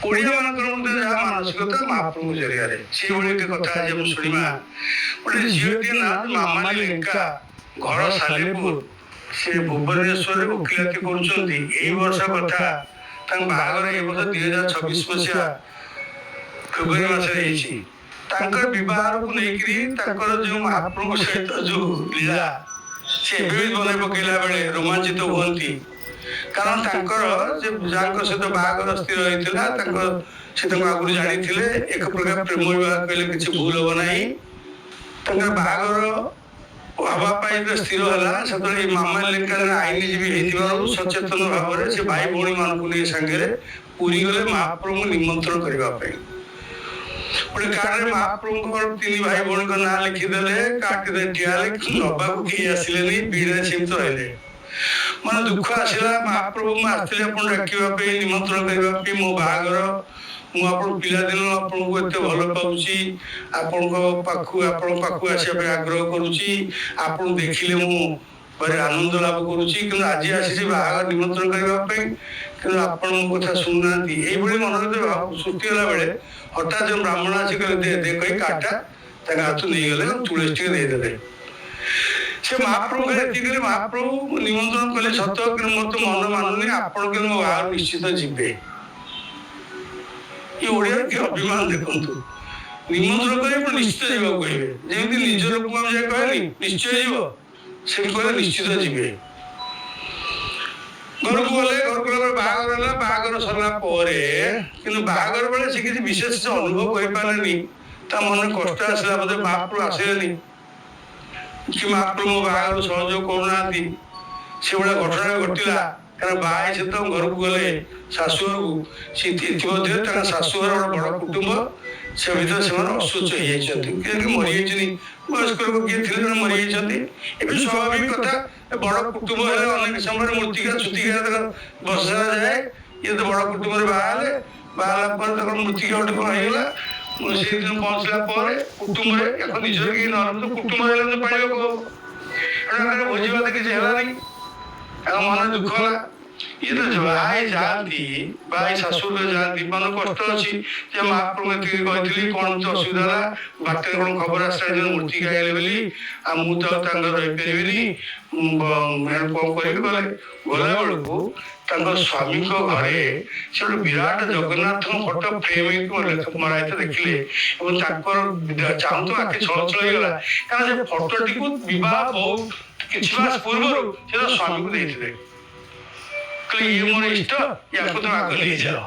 ଓଡ଼ିଆ ମାନଙ୍କର ମଧ୍ୟ ଯାହା ମାନସିକତା ମହାପ୍ରଭୁ ଜରିଆରେ ସେଇଭଳି ଗୋଟେ କଥା ଆଜି ଆମେ ଶୁଣିବା। ଗୋଟେ ଝିଅଟିଏ ନାଁ ମାମାଲି ଲେଙ୍କା, ଘର ସାଲେପୁର, ସେ ଭୁବନେଶ୍ୱରରେ ଓକିଲାତି କରୁଛନ୍ତି। ଏଇ ବର୍ଷ କଥା, ତାଙ୍କ ବାହାଘର ଏଇ ବର୍ଷ 2026 ମସିହା ଫେବୃଆରୀ ମାସରେ ହେଇଛି। ତାଙ୍କର ବିବାହକୁ ନେଇକରି ତାଙ୍କର ଯୋଉ ମହାପ୍ରଭୁଙ୍କ ସହିତ ଯୋଉ ଲୀଳା, ସେ ଏବେ ବି ମନେ ପକେଇଲା ବେଳେ ରୋମାଞ୍ଚିତ ହୁଅନ୍ତି। କାରଣ ତାଙ୍କର ଯାହାଙ୍କ ସହିତ ବାହାଘର ସ୍ଥିର ହେଇଥିଲା, ସେ ତାଙ୍କୁ ଆଗରୁ ଜାଣିଥିଲେ। ଏକ ପ୍ରକାର ପ୍ରେମ ବିବାହ କହିଲେ କିଛି ଭୁଲ ହବ ନାହିଁ। ତାଙ୍କର ବାହାଘର ହବା ପାଇଁ ସ୍ଥିର ହେଲା ସେତେବେଳେ ଏଇ ମାମାଲି ଲେଙ୍କା ଆଇନଜୀବୀ ହେଇଥିବାରୁ ସଚେତନ ଭାବରେ ସେ ଭାଇ ଭଉଣୀ ମାନଙ୍କୁ ନେଇ ସାଙ୍ଗରେ ପୁରୀ ଗଲେ ମହାପ୍ରଭୁଙ୍କୁ ନିମନ୍ତ୍ରଣ କରିବା ପାଇଁ। ଗୋଟେ କାର୍ଡରେ ମହାପ୍ରଭୁଙ୍କର 3 ଭାଇ ଭଉଣୀଙ୍କ ନାଁ ଲେଖିଦେଲେ, କାର୍ଡରେ ଠିଆ ହେଲେ, ନବାକୁ କେହି ଆସିଲେନି, ଭିଡ଼ରେ ସେମିତି ରହିଲେ। ମାନେ ଦୁଃଖ ଆସିଲା, ମହାପ୍ରଭୁ ମୁଁ ଆସିଥିଲି ଆପଣ ଡାକିବା ପାଇଁ, ନିମନ୍ତ୍ରଣ କରିବା ପାଇଁ, ମୋ ବାହାଘର, ମୁଁ ଆପଣଙ୍କ ପିଲାଦିନରୁ ଆପଣଙ୍କୁ ଏତେ ଭଲ ପାଉଛି, ଆପଣଙ୍କ ପାଖକୁ ଆସିବା ପାଇଁ ଆଗ୍ରହ କରୁଛି, ଆପଣଙ୍କୁ ଦେଖିଲେ ମୁଁ ଭାରି ଆନନ୍ଦ ଲାଭ କରୁଛି, କିନ୍ତୁ ଆଜି ଆସିଛି ବାହାଘର ନିମନ୍ତ୍ରଣ କରିବା ପାଇଁ, କିନ୍ତୁ ଆପଣ ମୋ କଥା ଶୁଣୁନାହାନ୍ତି। ଏଇଭଳି ମନରେ ଭାବ ସୃଷ୍ଟି ହେଲା ବେଳେ ହଠାତ୍ ଯେଉଁ ବ୍ରାହ୍ମଣ ଆସି କହିଲେ ଦେ କହି କାର୍ଡଟା ତାଙ୍କ ହାତରୁ ନେଇଗଲେ, ତୁଳସୀ ଟିକେ ଦେଇଦେଲେ। ସେ ମହାପ୍ରଭୁ ଏତିକି ମହାପ୍ରଭୁ ନିମନ୍ତ୍ରଣ କଲେ ସତ, କିନ୍ତୁ ମୋର ତ ମନ ମାନୁନି, ଆପଣ କିନ୍ତୁ ମୋ ବାହାଘର ନିଶ୍ଚିତ ଯିବେ। ଏ ଓଡ଼ିଆର କି ଅଭିମାନ ଦେଖନ୍ତୁ, ନିମନ୍ତ୍ରଣ କରି ନିଶ୍ଚିତ ଯିବାକୁ କହିବେ। ଯେମିତି ନିଜ ଲୋକଙ୍କୁ ଆମେ ଯାଇ କହିନି ନିଶ୍ଚୟ ଯିବ, ସେମିତି କହିଲେ ନିଶ୍ଚିତ ଯିବେ। ଘରକୁ ଗଲେ, ବାହାଘର ହେଲା। ବାହାଘର ସରିଲା ପରେ କିନ୍ତୁ ବାହାଘର ବେଳେ ସେ କିଛି ବିଶେଷ ଅନୁଭବ କରିପାରିଲେନି। ତା ମନରେ କଷ୍ଟ ଆସିଲା, ବୋଧେ ମହାପ୍ରଭୁ ଆସିଲେନି କି ମହାପ୍ରଭୁ ମୋ ବାହାଘର ସହଯୋଗ କରୁନାହାନ୍ତି। ସେଭଳିଆ ଘଟଣା ଘଟିଲା। କାରଣ ବାହା ହେଇ ସେ ତ ଘରକୁ ଗଲେ ଶାଶୁଘରକୁ, ସେ ଇତିମଧ୍ୟରେ ତାଙ୍କ ଶାଶୁଘର ଗୋଟେ ବଡ଼ କୁଟୁମ୍ବ, ସେ ଭିତରେ ସେମାନେ ଅସୁସ୍ଥ ହେଇଯାଇଛନ୍ତି, କିଏ ମରିଯାଇଛନ୍ତି, ବୟସ୍କ ଲୋକ କିଏ ଥିଲେ ଜଣେ ମରିଯାଇଛନ୍ତି। ଏବେ ସ୍ୱାଭାବିକ କଥା, ବଡ଼ କୁଟୁମ୍ବ ହେଲେ ଅନେକ ସମୟରେ ମୂର୍ତ୍ତିକା ଛୁତିକା ବସାଯାଏ। ଇଏ ତ ବଡ଼ କୁଟୁମ୍ବରେ ବାହା ହେଲେ, ବାହା ହେଲା ପରେ ତାଙ୍କର ମୂର୍ତ୍ତିକା ଗୋଟେ କଣ ହେଇଗଲା। ସେଇଦିନ ପହଞ୍ଚିଲା ପରେ କୁଟୁମ୍ବରେ ନିଜର କେହି ନହେଲେ ତ କୁଟୁମ୍ବ ହେଲେ ତ ପାଇବାକୁ ହବ। ଭୋଜି ଭାତ କିଛି ହେଲାନି, ତାଙ୍କ ମନ ଦୁଃଖ ହେଲା। ଇଏ ତ ବାହା ହେଇ ଯାଆନ୍ତି, ବାହା ହେଇ ଶାଶୁଘର ଯାଆନ୍ତି, ମନ କଷ୍ଟ ଅଛି ଯେ ମହାପ୍ରଭୁ ଏତିକି କହିଥିଲି, କଣ ଏମିତି ଅସୁବିଧା ହେଲା, ବାଟରେ କଣ ଖବର ଆସିଲା ଯେ ମୂର୍ତ୍ତି ଗାଇଲେ ବୋଲି, ଆଉ ମୁଁ ତ ଆଉ ତାଙ୍କର ରହିପାରିବିନି, କଣ କରିବି। ଗଲାବେଳକୁ ତାଙ୍କ ସ୍ୱାମୀଙ୍କ ଘରେ ସେ ଗୋଟେ ବିରାଟ ଜଗନ୍ନାଥଙ୍କ ଫଟୋ ଫ୍ରେମ୍ ହେଇକି ମରା ହେଇଥିଲା ଦେଖିଲେ, ଏବଂ ତାଙ୍କର ଚାହୁଁ ଆଖି ଛଳ ଛଳ ହେଇଗଲା। କାରଣ ସେ ଫଟୋଟିକୁ ବିବାହ ବହୁତ କିଛି ମାସ ପୂର୍ବରୁ ସେ ତା ସ୍ୱାମୀକୁ ଦେଇଥିଲେ। ଇଏ ମୋର ଇଷ୍ଟ, ୟାକୁ ତମେ ଆଗ ନେଇଯାଅ।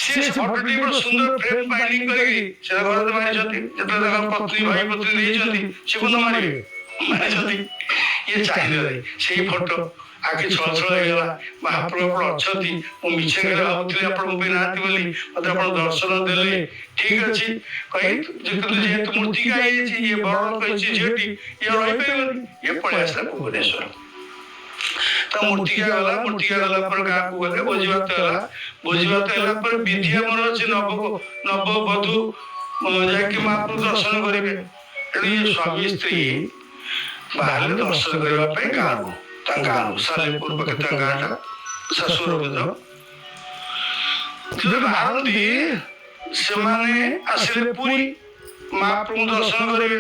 ସେ ଫଟୋଟି ଗୋଟେ ସୁନ୍ଦର ଫ୍ରେମ୍ ବାଇଣ୍ଡିଂ କରିକି ସେ ଘରେ ମାରିଛନ୍ତି। ଯେତେବେଳେ ତାଙ୍କ ପତ୍ନୀ ଭାଇ ପତ୍ନୀ ନେଇଛନ୍ତି, ସେ କଣ ମାରିବେ, ମାରିଛନ୍ତି। ଇଏ ଚାହିଁଦେଲେ ସେଇ ଫଟୋ, ଆଖି ଛଳ ଛଳ ହେଇଗଲା। ମହାପ୍ରଭୁ ଆପଣ ଅଛନ୍ତି, ମୁଁ ମିଛ ଭାବୁଥିଲି ଆପଣ ମୋ ପାଇଁ ନାହାନ୍ତି ବୋଲି, ମତେ ଆପଣ ଦର୍ଶନ ଦେଲେ, ଠିକ ଅଛି କହି ଯେହେତୁ ମୂର୍ତ୍ତିକା ହେଇଯାଇଛି, ଇଏ ବଡ଼ ଲୋକ ହେଇଛି ଝିଅଟି, ଇଏ ରହିପାରିବନି, ଇଏ ପଳେଇ ଆସିଲା ଭୁବନେଶ୍ୱର। ତା ମୂର୍ତ୍ତିକା ଗଲା, ମୂର୍ତ୍ତିକା ଗଲା ପରେ ଗାଁକୁ ଗଲେ, ଭୋଜିଭାତ ହେଲା। ଭୋଜିଭାତ ହେଲା ପରେ ବିଧି ଆମର ଅଛି, ନବବଧୂ ଯାଇକି ମହାପ୍ରଭୁ ଦର୍ଶନ କରିବେ। ତେଣୁ ଇଏ ସ୍ୱାମୀ ସ୍ତ୍ରୀ ବାହାରିଲେ ଦର୍ଶନ କରିବା ପାଇଁ ଗାଁରୁ, ତାଙ୍କ ଗାଁରୁ ସାଲେପୁର ପାଖରେ ତାଙ୍କ ଗାଁଟା, ଶାଶୁଘର ଭିତର। ଯେତେବେଳେ ବାହାରନ୍ତି ସେମାନେ ଆସିଲେ ପୁରୀ, ମହାପ୍ରଭୁ ଦର୍ଶନ କରିବେ।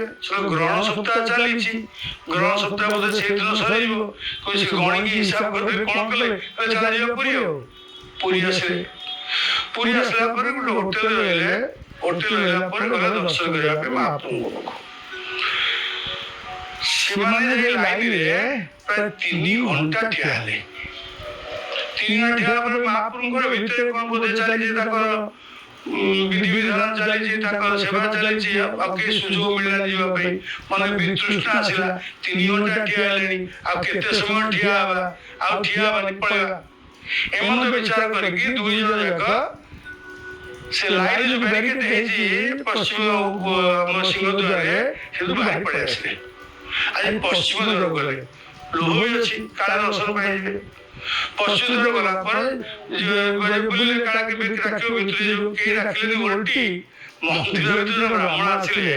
ଗ୍ରହଣ ସପ୍ତାହ ଚାଲିଛି, ଗ୍ରହଣ ସପ୍ତାହ ବୋଧେ ସେଇଦିନ ସରିଯିବ। ସେ ଗଣିକି ହିସାବ କରିବେ, କଣ କଲେ, ଚାଲିଯିବ ପୁରୀ। ଆଉ ପୁରୀ ଆସିଲେ, ପୁରୀ ଆସିଲା ପରେ ଗୋଟେ ହୋଟେଲ ରହିଲେ। ହୋଟେଲ ରହିଲା ପରେ ଗଲେ ଦର୍ଶନ କରିବା ପାଇଁ ମହାପ୍ରଭୁଙ୍କ ପାଖକୁ। ସେମାନେ ଲାଇନରେ ପ୍ରାୟ 3 ଘଣ୍ଟା ଠିଆ ହେଲେ। 3 ଘଣ୍ଟା ଠିଆ ହେଲା ପରେ ମହାପ୍ରଭୁଙ୍କର ଭିତରେ କଣ ବୋଧେ ଚାଲିଛି, ତାଙ୍କର ବିଧିବିଧାନ ଚାଲିଛି, ତାଙ୍କର ସେବା ଚାଲିଛି, ଆଉ କେହି ସୁଯୋଗ ମିଳିଲା ଯିବା ପାଇଁ। ମାନେ ବିତୃଷ୍ଣା ଆସିଲା, 3 ଘଣ୍ଟା ଠିଆ ହେଲେଣି, ଆଉ କେତେ ସମୟ ଠିଆ ହେବା, ଆଉ ଠିଆ ହେବାନି, ପଳେଇବା। ଏମନ୍ତ ବିଚାର କରିକି 2 ଜଣ ଯାକ ସେ ଲାଇନ ଯୋଉ ବ୍ୟାରିକେଡ୍ ହେଇଛି ପଶ୍ଚିମ ଆମ ସିଂହଦ୍ୱାରରେ, ସେଠୁ ବାହାରି ପଳେଇ ଆସିଲେ। ଆଜି ପଶ୍ଚିମ ଦ୍ୱାରକୁ ଗଲେ, ଲୋଭ ବି ଅଛି, କାଳେ ଦର୍ଶନ ପାଇଯିବେ। ପଶ୍ଚିମ ଦ୍ୱାର ଗଲା ପରେ ବୁଲିଲେ, କାଳେ କେବେ ଡାକିବ ଭିତରେ ଯିବ, କେହି ଡାକିଲେନି। ଓଲଟି ମନ୍ଦିର ଭିତରେ ବ୍ରାହ୍ମଣ ଆସିଲେ,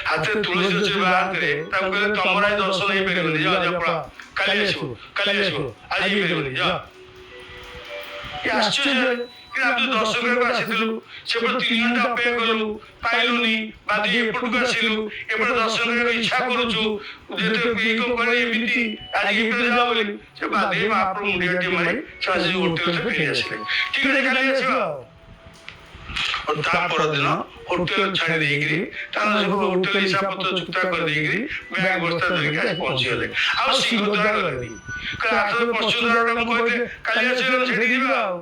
ହାତରେ ତୁଳସୀ ଅଛି ବାହାରେ, ତାଙ୍କୁ କହିଲେ ତମର ଆଜି ଦର୍ଶନ ହେଇପାରିବନି, ଯାଅ ଯାଅ ପଳାଅ, କାଲି ଆସିବ, କାଲି ଆସିବ, ଆଜି ହେଇପାରିବନି, ଯାଅ। ଆଶ୍ଚର୍ଯ୍ୟ ହେଲେ ଆମେ ଦର୍ଶନ କରିବାକୁ ଆସିଥିଲୁ, ସେପଟେ 3 ଘଣ୍ଟା ଅପେକ୍ଷା କଲୁ, ପାଇଲୁନି, ବାଧ୍ୟ ଏପଟକୁ ଆସିଲୁ, ଏପଟେ ଦର୍ଶନ କରିବାକୁ ଇଚ୍ଛା କରୁଛୁ, ଏମିତି ଆଜି ଏପଟେ ଯାଅ ବୋଲି ସେ ବାଧ୍ୟ ମହାପ୍ରଭୁ ମୁଣ୍ଡିଆଟି ମାରି ସେ ଆସି ହୋଟେଲରେ ଫେରି ଆସିଲେ। ଠିକ ଅଛି, କାଲି ଆସିବ ଆଉ। ତା ପରଦିନ ହୋଟେଲ ଛାଡ଼ି ଦେଇକିରି ତାଙ୍କର ସବୁ ହୋଟେଲ ହିସାବ ପତ୍ର ଚୁକ୍ତା କରିଦେଇକିରି ବ୍ୟାଗ ବସ୍ତା ଧରିକି ଆସି ପହଞ୍ଚିଗଲେ। ଆଉ ସିଂହଦ୍ୱାର ଗଲେନି, ପଶ୍ଚିମ ଦ୍ୱାର ମୁଁ କହିଲେ କାଲି ଆସିଗଲେ ସେଠି ଯିବା ଆଉ।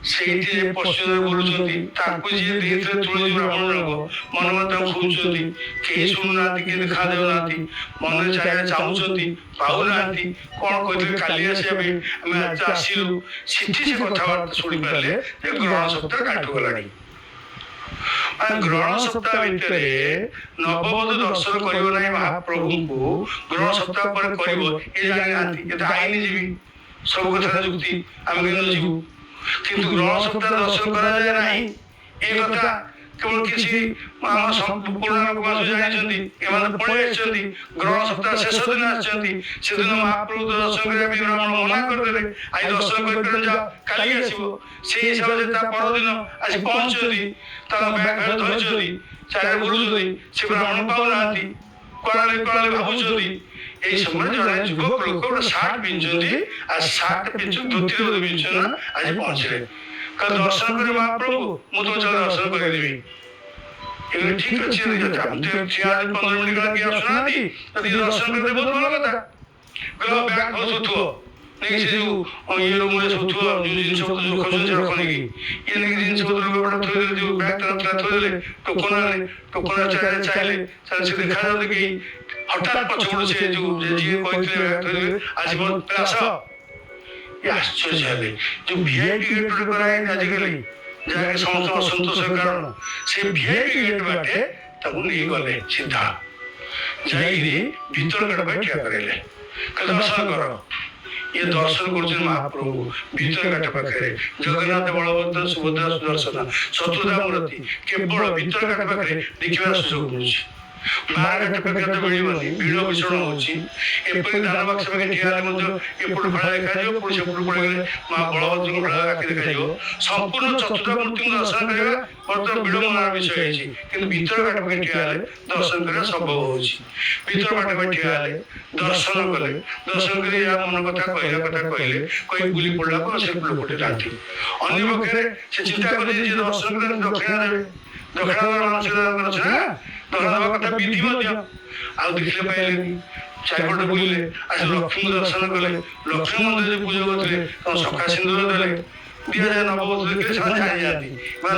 ସେଇଠି ଯେ ପଶ୍ଚିମ ବୁଲୁଛନ୍ତି, ତାଙ୍କୁ ଯିଏ ଦେଇଥିଲେ ତୁଳସୀ ବ୍ରାହ୍ମଣ ରଙ୍ଗ ମନେ ମନେ ତାଙ୍କୁ ଖୋଜୁଛନ୍ତି, କେହି ଶୁଣୁନାହାନ୍ତି, କେହି ଦେଖାଯାଉନାହାନ୍ତି, ମନରେ ଚାରିଆଡ଼େ ଚାହୁଁଛନ୍ତି, ପାଉନାହାନ୍ତି। କ'ଣ କହିଥିଲେ କାଲି ଆସିବା ପାଇଁ, ଆମେ ଆଜି ଆସିଲୁ। ସେଠି ସେ କଥାବାର୍ତ୍ତା ଶୁଣିପାରିଲେ ଯେ ଗ୍ରହଣ ସପ୍ତାହ କାଠୁ ଗଲାଣି। ଗ୍ରହଣ ସପ୍ତାହ ଭିତରେ ନବବଧୂ ଦର୍ଶନ କରିବ ନାହିଁ ମହାପ୍ରଭୁଙ୍କୁ, ଗ୍ରହଣ ସପ୍ତାହ ପରେ କରିବ ଏ ଜାଣିନାହାନ୍ତି। ଏ ତ ଆଇନଜୀବୀ, ସବୁ କଥା ଯୁକ୍ତି, ଆମେ କେମିତି ଯିବୁ? କିନ୍ତୁ ଗ୍ରହଣ ସପ୍ତାହ ଦର୍ଶନ କରାଯାଏ ନାହିଁ, ଏ କଥା କେବଳ କିଛି ପୁରୁଣା ଲୋକମାନେ ଜାଣିଛନ୍ତି। ଏମାନେ ତ ପଳେଇ ଆସିଛନ୍ତି, ଗ୍ରହଣ ସପ୍ତାହ ଶେଷ ଦିନ ଆସିଛନ୍ତି। ସେଦିନ ମହାପ୍ରଭୁ ଦର୍ଶନ କରିବା ପାଇଁ ବ୍ରାହ୍ମଣ ମନା କରିଦେଲେ, ଆଜି ଦର୍ଶନ କରିପାରିଲେ ଯାଅ, କାଲି ଆସିବ। ସେଇ ହିସାବରେ ତା ପରଦିନ ଆସି ପହଞ୍ଚୁଛନ୍ତି, ତାଙ୍କ ବ୍ୟାଗ ଫ୍ୟାଗ ଧରିଛନ୍ତି, ଚାରିଆଡ଼େ ବୁଲୁଛନ୍ତି, ସେ ବ୍ରାହ୍ମଣ ପାଉନାହାନ୍ତି, କୁଆଡ଼େ କୁଆଡ଼େ ଭାବୁଛନ୍ତି। এই সময় জଣେ ଯୁବକ ଲୋକ ଗୋଟେ ସାର୍ଟ ପିନ୍ଧୁଛନ୍ତି, ଆଉ ସାର୍ଟ ପିନ୍ଧୁଛନ୍ତି, ଧୋତି ପିନ୍ଧୁଛନ୍ତି, ଆଜି ପହଞ୍ଚିଲେ। କହିଲେ ଦର୍ଶନ କରିବ ମହାପ୍ରଭୁ, ମୁଁ ତ ଚାଲ ଦର୍ଶନ କରିଦେବି। ଏগুলো ঠিক ଅଛି, ଆମେ ତ ଠିଆ 15 ମିନିଟ୍ କାଳ କିଏ ଆସୁନାହାନ୍ତି, ଯଦି ଦର୍ଶନ କରିଦେବେ ବହୁତ ଭଲ କଥା। କହିଲେ ବ୍ୟାଗ ଭଲ ଶୋଥୁଅ, ନେଇକି ସେ ଯୋଉ ଇଏ ରୁମ୍ରେ ଶୋଥୁଅ, ଯୋଉ ଜିନିଷ ପତ୍ର ଯୋଉ ଖୋଜୁଛନ୍ତି ରଖ ନେଇକି। ଇଏ ନେଇକି ଜିନିଷ ପତ୍ର ଗୋଟେ ଥୋଇଦେଲେ, ଯୋଉ ବ୍ୟାଗ ଥିଲା ଥୋଇଦେଲେ, ଟୋକନ ଆଣିଲେ, ଟୋକନ ଚାରିଆଡ଼େ ଚାହିଁଲେ, ସେ ଦେଖାଯାଉନି କେହି। ହଠାତ୍ ପଛପଟୁ ସେ ଯୋଉ ଯିଏ କହିଥିଲେ ବ୍ୟାଗ ଥୋଇଦେବେ, ଆସି ଆସ। ଏ ଆଶ୍ଚର୍ଯ୍ୟ ହେଲେ, ଯୋଉ ଭିଆଇପି ଗେଟ୍ ଗୋଟେ କରାଯାଇଛି ଆଜିକାଲି, ଯାହାକି ସମସ୍ତଙ୍କ ଅସନ୍ତୋଷର କାରଣ, ସେ ଭିଆଇପି ଗେଟ୍ ବାଟେ ତାକୁ ନେଇଗଲେ ସିଧା ଯାଇକିରି ଭିତର ଗେଟ୍ ପାଖେ ଠିଆ କରାଇଲେ। କହିଲେ ଦର୍ଶନ କର। ଇଏ ଦର୍ଶନ କରୁଛନ୍ତି ମହାପ୍ରଭୁ ଭିତର ଘାଟ ପାଖରେ, ଜଗନ୍ନାଥ, ବଳଭଦ୍ର, ସୁଭଦ୍ରା, ସୁଦର୍ଶନ, ଶତ୍ରୁଘ୍ନ ମୂର୍ତ୍ତି କେବଳ ଭିତର ଘାଟ ପାଖରେ ଦେଖିବାର ସୁଯୋଗ ମିଳୁଛି। ବାହାର ଘାଟ ପାଖରେ ତ ମିଳିବନି, ଭିଡ଼ ଭୀଷଣ ହେଉଛି। ଏପରି ଦାନ ବାକ୍ସ ପାଖେ ଠିଆ ହେଲେ ମଧ୍ୟ ଏପଟୁ ଫଳା ଦେଖାଯିବ, ପୁଣି ସେପଟୁ ପଳେଇଗଲେ ମା ବଳଭଦ୍ରଙ୍କ ଫଳା ଆଖି ଦେଖାଯିବ। ସମ୍ପୂର୍ଣ୍ଣ ଚତୁର୍ଦ୍ଧା ମୂର୍ତ୍ତିଙ୍କୁ ଦର୍ଶନ କରିବା ବର୍ତ୍ତମାନ ବିଡ଼ମ୍ବନାର ବିଷୟ ହେଇଛି, କିନ୍ତୁ ଭିତର ଘାଟ ପାଖେ ଠିଆ ହେଲେ ଦର୍ଶନ କରିବା ସମ୍ଭବ ହେଉଛି। ଭିତର ଘାଟ ପାଖେ ଠିଆ ହେଲେ ଦର୍ଶନ କଲେ, ଦର୍ଶନ କରି ଯାହା ମନ କଥା କହିବା କଥା କହିଲେ, କହି ବୁଲି ପଡ଼ିଲା ପରେ ସେ ଲୋକଟେ ଯାଆନ୍ତି। ଅନ୍ୟ ପକ୍ଷରେ ସେ ଚିନ୍ତା କରି ଯେ ଦର୍ଶନ କଲେ ଦକ୍ଷିଣା ଦେବେ, ଦକ୍ଷିଣା ଦେବା ମାନସିକ ଅଛି ନା, ଦକ୍ଷିଣା ଦେବା କଥା ବିଧି ମଧ୍ୟ। ଆଉ ଦେଖିଲେ ପାଇଲେନି, ଚାରିପଟେ ବୁଲିଲେ, ଆସି ଲକ୍ଷ୍ମୀଙ୍କୁ ଦର୍ଶନ କଲେ, ଲକ୍ଷ୍ମୀ ମନ୍ଦିରରେ ପୂଜା କରୁଥିଲେ, ଶଙ୍ଖା ସିନ୍ଦୁର ଦେଲେ, ଦିଆଯାଏ ନବବଧୂ ଦେଖିଲେ ସେମାନେ ଜାଣିଯାଆନ୍ତି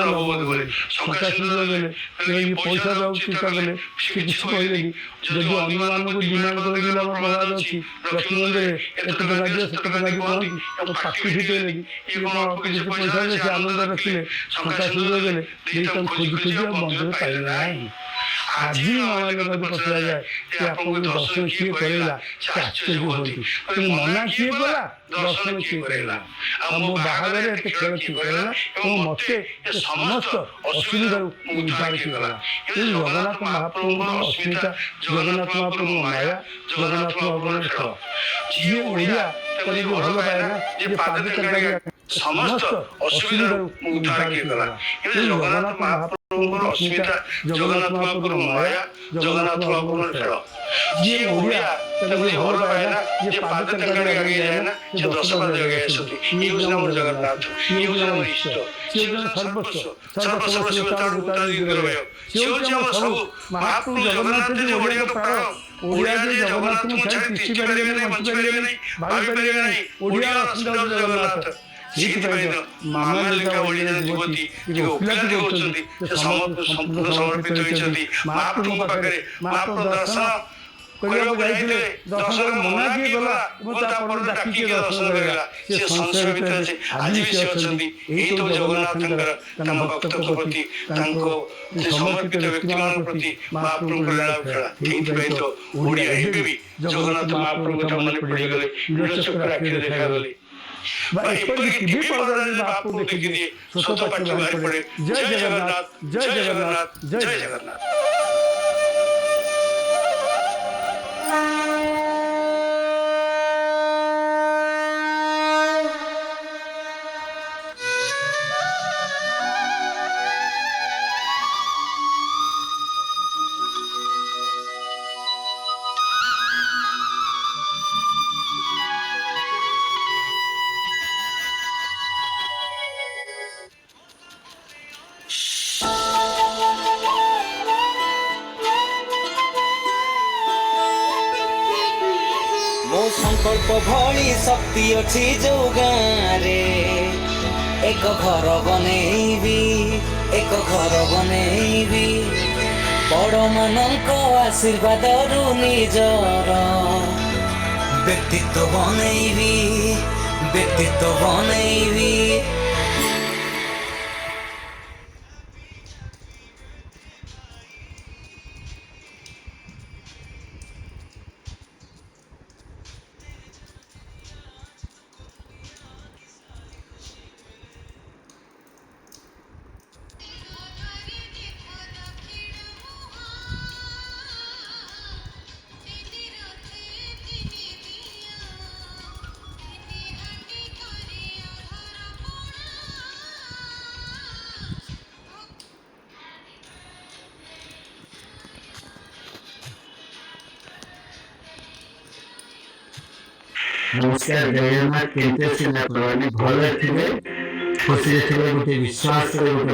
ନବବଧୂ ବୋଲି। ଶଙ୍ଖା ସିନ୍ଦୁର ଦେଲେ, ଇଏ ପଇସା ଦେବାକୁ ଚିନ୍ତା କଲେ, ସେ କିଛି କହିଲେନି। ଯଦି ଅନ୍ୟମାନଙ୍କୁ ଡିମାଣ୍ଡ କରିଦେଲେ ଆମର ପ୍ରବାଦ ଅଛି ଲକ୍ଷ୍ମୀ ମନ୍ଦିରରେ ଏତେ ଟଙ୍କା ଦିଅ ସେତେ ଟଙ୍କା ଦିଅ କହନ୍ତି, ଏବଂ ପାଟି ଫିଟେଇଲେନି। ଇଏ କ'ଣ ଅଳ୍ପ କିଛି ପଇସା ଦେଲେ, ସେ ଆନନ୍ଦ ରଖିଲେ, ଶଙ୍ଖା ସିନ୍ଦୁର ଦେଲେ, ଦେଇ ତାଙ୍କୁ ଖୋଜି ଖୋଜି ଆଉ ମନ୍ଦିରରେ ପାଇଲେ ନାହିଁ। ଆଜି ମାମାଲିକ ଯଦି ପଚରାଯାଏ ଯେ ଆପଣଙ୍କୁ ଦର୍ଶନ କିଏ କରେଇଲା, ସେ ଆଶ୍ଚର୍ଯ୍ୟ ହୁଅନ୍ତି। ମନା କିଏ କଲା, ଦର୍ଶନ କିଏ କରେଇଲା, ଆଉ ମୋ ବାହାଘରରେ ଏତେ ଖେଳ କିଏ କରେଇଲା, ଏବଂ ମୋତେ ଏ ସମସ୍ତ ଅସୁବିଧାରୁ ଉଦ୍ଧାର କିଏ କଲା। ଏ ଜଗନ୍ନାଥ ମହାପ୍ରଭୁଙ୍କର ଅସ୍ମିତା, ଜଗନ୍ନାଥ ମହାପ୍ରଭୁଙ୍କ ମାୟା, ଜଗନ୍ନାଥ ମହାପ୍ରଭୁଙ୍କ ଖେଳ। ଯିଏ ଓଡ଼ିଆ ତାକୁ ଯିଏ ଭଲ ପାଏ ନା, ଯିଏ ପାଦେ ତରକାରୀ ସମସ୍ତ ଅସୁବିଧାରୁ ଉଦ୍ଧାର କିଏ କଲା। ଏ ଜଗନ୍ନାଥ ମହାପ୍ରଭୁଙ୍କର ଅସ୍ମିତା, ଜଗନ୍ନାଥ ମହାପ୍ରଭୁଙ୍କ ମାୟା, ଜଗନ୍ନାଥ ମହାପ୍ରଭୁଙ୍କ ଖେଳ। ଯିଏ ଓଡ଼ିଆ ତାକୁ ଯିଏ ଭଲ ପାଏ ନା, ଯିଏ ପାଦେ ତରକାରୀ ଆଗେଇ ଯାଏ ନା, ସେ 10 ପାଦ ଆଗେଇ ଆସନ୍ତି। ଇଏ ହେଉଛି ଆମର ଜଗନ୍ନାଥ, ଇଏ ହେଉଛି ଆମର ଇଷ୍ଟ, ସିଏ ହେଉଛି ସର୍ବସ୍ୱ, ସର୍ବସର୍ବ ଶିବତାର ଭୂତାଦି ଦୁର୍ଗଭୟ। ସିଏ ହେଉଛି ଆମର ସବୁ। ମହାପ୍ରଭୁ ଜଗନ୍ନାଥ ଯେ ଓଡ଼ିଆଙ୍କ ପ୍ରାଣ, ଓଡ଼ିଆ ଯେ ଜଗନ୍ନାଥଙ୍କୁ ଛାଡ଼ି ତିଷ୍ଠି ପାରିବେ ନାହିଁ, ବଞ୍ଚିପାରିବେ ନାହିଁ, ଭାବିପାରିବେ ନାହିଁ। ଓଡ଼ିଆ ଅସ୍ମିତା ହେଉଛି ଜଗନ୍ନାଥ। ସେଇଥିପାଇଁ ତ ମାମାଲିକା ଭଳି ଜଣେ ଯୁବତୀ ଯେ ଓକିଲାତି କରୁଛନ୍ତି, ସେ ସମ୍ପୂର୍ଣ୍ଣ ସମର୍ପିତ ହୋଇଛନ୍ତି ମହାପ୍ରଭୁଙ୍କ ପାଖରେ। ମହାପ୍ରଭୁ ଦର୍ଶନ କରିବାକୁ ଯାଇଥିଲେ, ଦର୍ଶନ ମନା କିଏ କଲା ଏବଂ ତାପରେ ଡାକି କିଏ ଦର୍ଶନ କରେଇଲା, ସେ ସଂଶୟ ଭିତରେ ଅଛି। ଆଜି ବି ସେ ଅଛନ୍ତି। ଏଇ ତ ଜଗନ୍ନାଥଙ୍କର ତାଙ୍କ ଭକ୍ତଙ୍କ ପ୍ରତି, ତାଙ୍କ ସମର୍ପିତ ବ୍ୟକ୍ତିମାନଙ୍କ ପ୍ରତି ମହାପ୍ରଭୁଙ୍କ ଲୀଳା ଖେଳା। ସେଇଥିପାଇଁ ତ ଓଡ଼ିଆ ଏବେ ବି ଜଗନ୍ନାଥ ମହାପ୍ରଭୁଙ୍କ କଥା ମନେ ପଡ଼ିଗଲେ, ନୀଳଚକ୍ର ଆଖିରେ ଦେଖାଗଲେ। ଏପରିକି ଟିଭି ପରଦାରେ ମହାପ୍ରଭୁ ଦେଖିଦିଏ, ସ୍ୱତଃ ପାଠ୍ୟ ବାହାରି ପଡ଼େ, ଜୟ ଜଗନ୍ନାଥ, ଜୟ ଜଗନ୍ନାଥ, ଜୟ ଜଗନ୍ନାଥ। ମୋ ସଂକଳ୍ପ ଭଳି ଶକ୍ତି ଅଛି ଯୋଉ ଗାଁରେ ଏକ ଘର ବନେଇବି, ଏକ ଘର ବନେଇବି ବଡ଼ମାନଙ୍କ ଆଶୀର୍ବାଦରୁ ନିଜର ବ୍ୟକ୍ତିତ୍ୱ ବନେଇବି, ବ୍ୟକ୍ତିତ୍ୱ ବନେଇବି। ନମସ୍କାର ଜଗନ୍ନାଥ, କେମିତି ଅଛନ୍ତି ଆପଣ? ଭଲ ଥିବେ, ଖୁସିରେ ଥିବେ, ଗୋଟେ ବିଶ୍ୱାସରେ ଗୋଟେ